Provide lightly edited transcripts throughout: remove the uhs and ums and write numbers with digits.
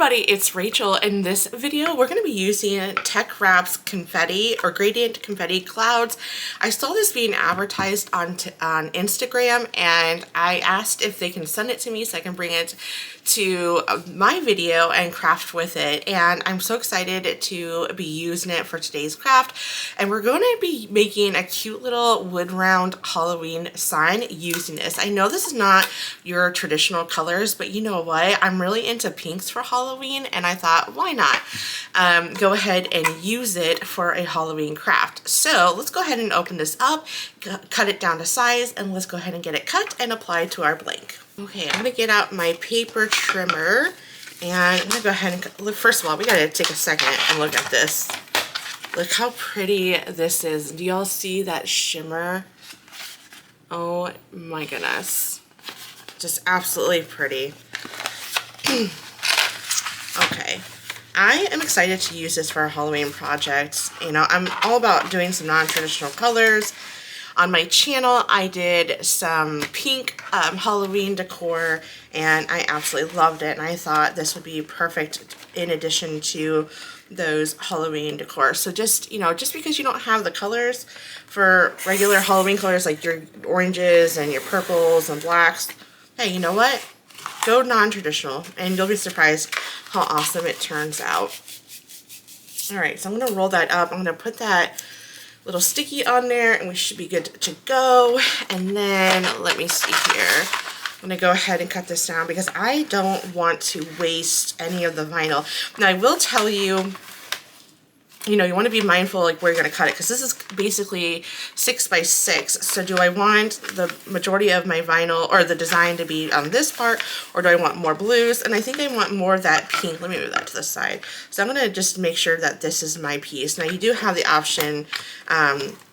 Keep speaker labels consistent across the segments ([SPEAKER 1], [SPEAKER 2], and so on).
[SPEAKER 1] everybody, it's Rachel. In this video, we're going to be using TeckWrap's confetti or gradient confetti clouds. I saw this being advertised on Instagram, and I asked if they can send it to me so I can bring it to my video and craft with it. And I'm so excited to be using it for today's craft. And we're going to be making a cute little wood round Halloween sign using this. I know this is not your traditional colors, but you know what? I'm really into pinks for Halloween, and I thought, why not go ahead and use it for a Halloween craft. So let's go ahead and open this up, cut it down to size, and let's go ahead and get it cut and applied to our blank. Okay, I'm gonna get out my paper trimmer, and I'm gonna go ahead and look. First of all, we gotta take a second and look at this. Look how pretty this is. Do y'all see that shimmer? Oh my goodness. Just absolutely pretty. Okay, I am excited to use this for a Halloween project. You know, I'm all about doing some non-traditional colors. On my channel, I did some pink Halloween decor, and I absolutely loved it, and I thought this would be perfect in addition to those Halloween decor. So just, you know, just because you don't have the colors for regular Halloween colors like your oranges and your purples and blacks, hey, you know what? Go non-traditional, and you'll be surprised how awesome it turns out. Alright, so I'm going to roll that up. I'm going to put that little sticky on there, and we should be good to go. And then, let me see here. I'm going to go ahead and cut this down because I don't want to waste any of the vinyl. Now, I will tell you, you know, you want to be mindful like where you're going to cut it, because this is basically 6 by 6. So do I want the majority of my vinyl or the design to be on this part, or do I want more blues? And I think I want more of that pink. Let me move that to the side. So I'm going to just make sure that this is my piece. Now you do have the option,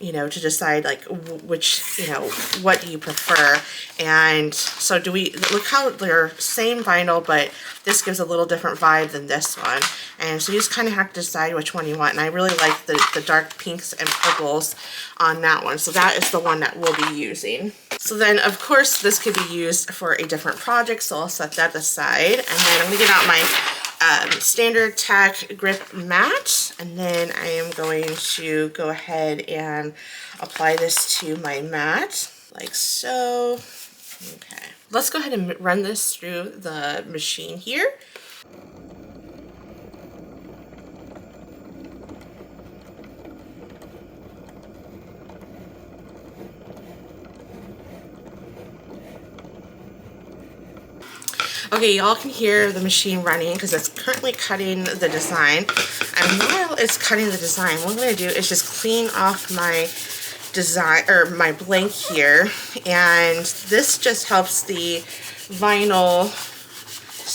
[SPEAKER 1] you know, to decide like which, you know, what do you prefer. And so do we, look how they're same vinyl, but this gives a little different vibe than this one. And so you just kind of have to decide which one you want. And I really like the dark pinks and purples on that one. So that is the one that we'll be using. So then, of course, this could be used for a different project. So I'll set that aside. And then I'm going to get out my standard tack grip mat. And then I am going to go ahead and apply this to my mat like so. Okay. Let's go ahead and run this through the machine here. Okay, y'all can hear the machine running because it's currently cutting the design. And while it's cutting the design, what I'm going to do is just clean off my design or my blank here, and this just helps the vinyl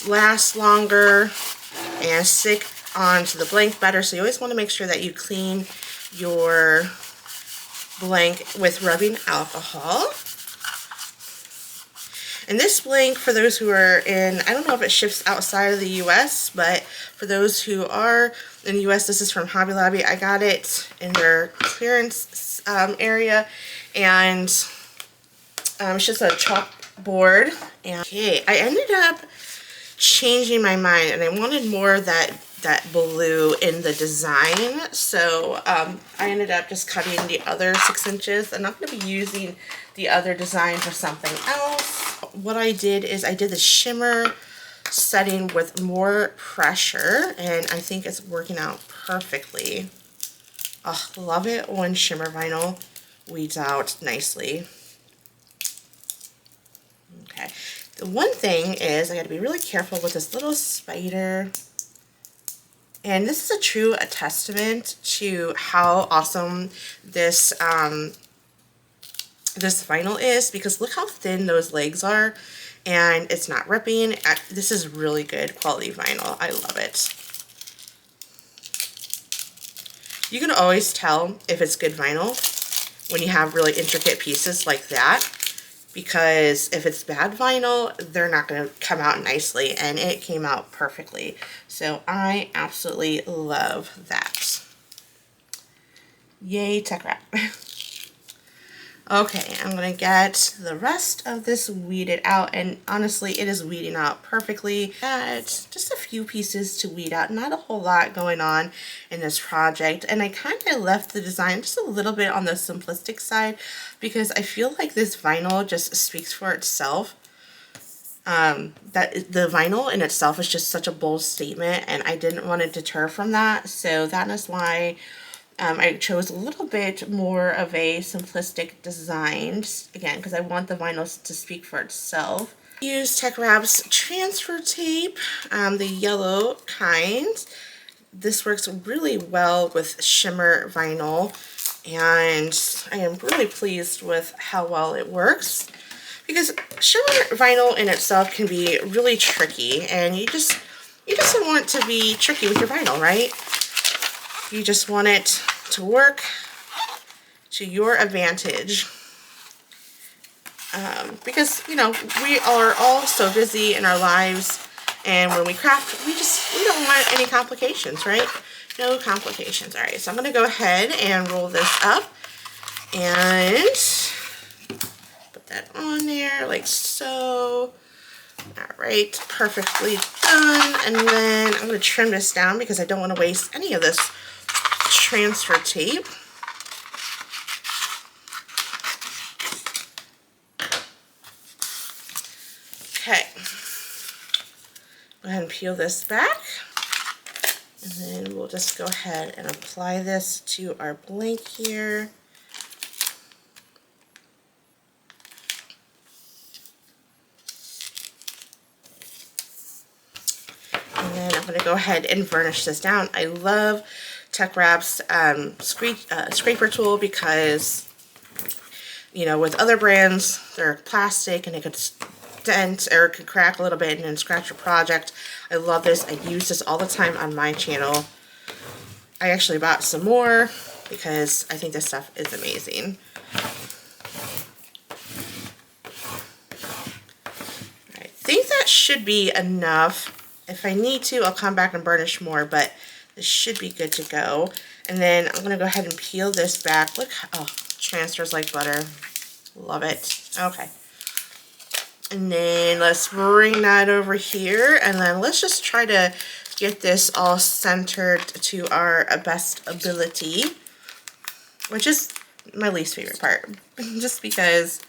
[SPEAKER 1] last longer and stick onto the blank better. So you always want to make sure that you clean your blank with rubbing alcohol. And this blank, for those who are in, I don't know if it ships outside of the US, but for those who are in the US, this is from Hobby Lobby. I got it in their clearance area, and it's just a chalkboard. And okay, I ended up changing my mind, and I wanted more of that blue in the design. So I ended up just cutting the other 6 inches. I'm not going to be using the other design for something else. What I did is I did the shimmer setting with more pressure, and I think it's working out perfectly. Oh, love it when shimmer vinyl weeds out nicely. Okay, the one thing is I got to be really careful with this little spider. And this is a true testament to how awesome this this vinyl is, because look how thin those legs are, and it's not ripping. This is really good quality vinyl. I love it. You can always tell if it's good vinyl when you have really intricate pieces like that, because if it's bad vinyl, they're not going to come out nicely, and it came out perfectly. So I absolutely love that. Yay, TeckWrap. Okay, I'm gonna get the rest of this weeded out, and honestly, it is weeding out perfectly. It's just a few pieces to weed out, not a whole lot going on in this project, and I kind of left the design just a little bit on the simplistic side because I feel like this vinyl just speaks for itself. That the vinyl in itself is just such a bold statement, and I didn't want to deter from that, so that is why I chose a little bit more of a simplistic design, again, because I want the vinyl to speak for itself. Use TeckWrap's transfer tape, the yellow kind. This works really well with shimmer vinyl, and I am really pleased with how well it works, because shimmer vinyl in itself can be really tricky, and you just don't want to be tricky with your vinyl, right? You just want it to work to your advantage. Because, you know, we are all so busy in our lives, and when we craft, we don't want any complications, right? No complications. All right, so I'm going to go ahead and roll this up and put that on there like so. All right, perfectly done. And then I'm going to trim this down because I don't want to waste any of this transfer tape. Okay, go ahead and peel this back, and then we'll just go ahead and apply this to our blank here. And then I'm going to go ahead and varnish this down. I love TeckWrap's scraper tool because, you know, with other brands, they're plastic and it could dent or it could crack a little bit and then scratch your project. I love this. I use this all the time on my channel. I actually bought some more because I think this stuff is amazing. I think that should be enough. If I need to, I'll come back and burnish more, but this should be good to go. And then I'm going to go ahead and peel this back. Look, oh, transfers like butter. Love it. Okay. And then let's bring that over here, and then let's just try to get this all centered to our best ability, which is my least favorite part, just because,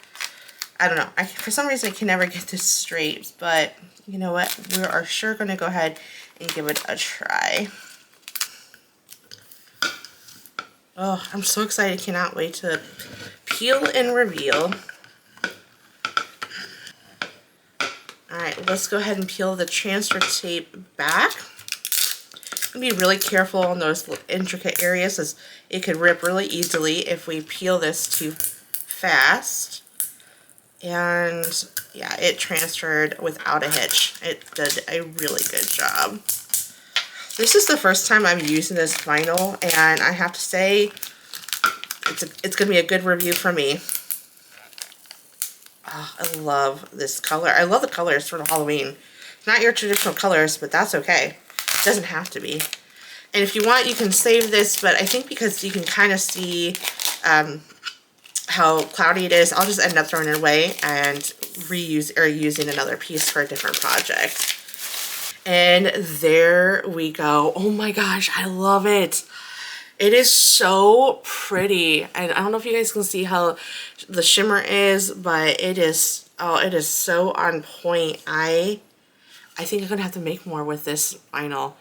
[SPEAKER 1] I don't know, for some reason I can never get this straight, but you know what, we are sure going to go ahead and give it a try. Oh, I'm so excited, cannot wait to peel and reveal. Alright, let's go ahead and peel the transfer tape back. Be really careful on those intricate areas, as it could rip really easily if we peel this too fast. And yeah, it transferred without a hitch. It did a really good job. This is the first time I'm using this vinyl, and I have to say it's going to be a good review for me. Oh, I love this color. I love the colors for Halloween. Not your traditional colors, but that's okay. It doesn't have to be. And if you want, you can save this, but I think because you can kind of see how cloudy it is, I'll just end up throwing it away and reuse or using another piece for a different project. And there we go. Oh my gosh, I love it. It is so pretty, and I don't know if you guys can see how the shimmer is, but it is, oh, it is so on point. I think I'm gonna have to make more with this vinyl.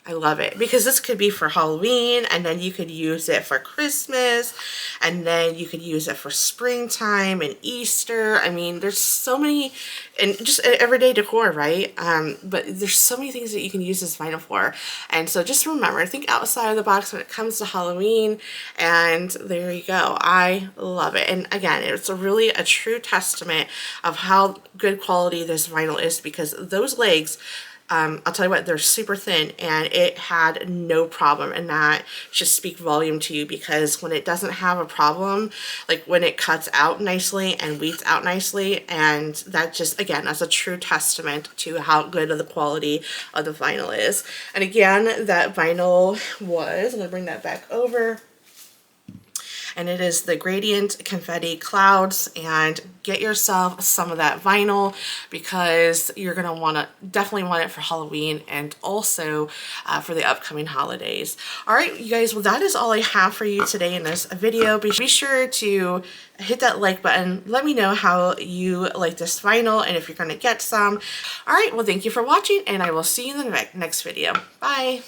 [SPEAKER 1] I love it because this could be for Halloween, and then you could use it for Christmas, and then you could use it for springtime and Easter. I mean, there's so many, and just everyday decor, right? But there's so many things that you can use this vinyl for. And so just remember, think outside of the box when it comes to Halloween, and there you go. I love it. And again, it's really a true testament of how good quality this vinyl is, because those legs, I'll tell you what, they're super thin, and it had no problem, and that should speak volume to you, because when it doesn't have a problem, like when it cuts out nicely and weeds out nicely, and that just, again, that's a true testament to how good of the quality of the vinyl is. And again, that vinyl was, I'm going to bring that back over, and it is the Gradient Confetti Clouds. And get yourself some of that vinyl because you're gonna definitely want it for Halloween and also for the upcoming holidays. All right, you guys, well, that is all I have for you today in this video. Be sure to hit that like button. Let me know how you like this vinyl and if you're gonna get some. All right, well, thank you for watching, and I will see you in the next video. Bye.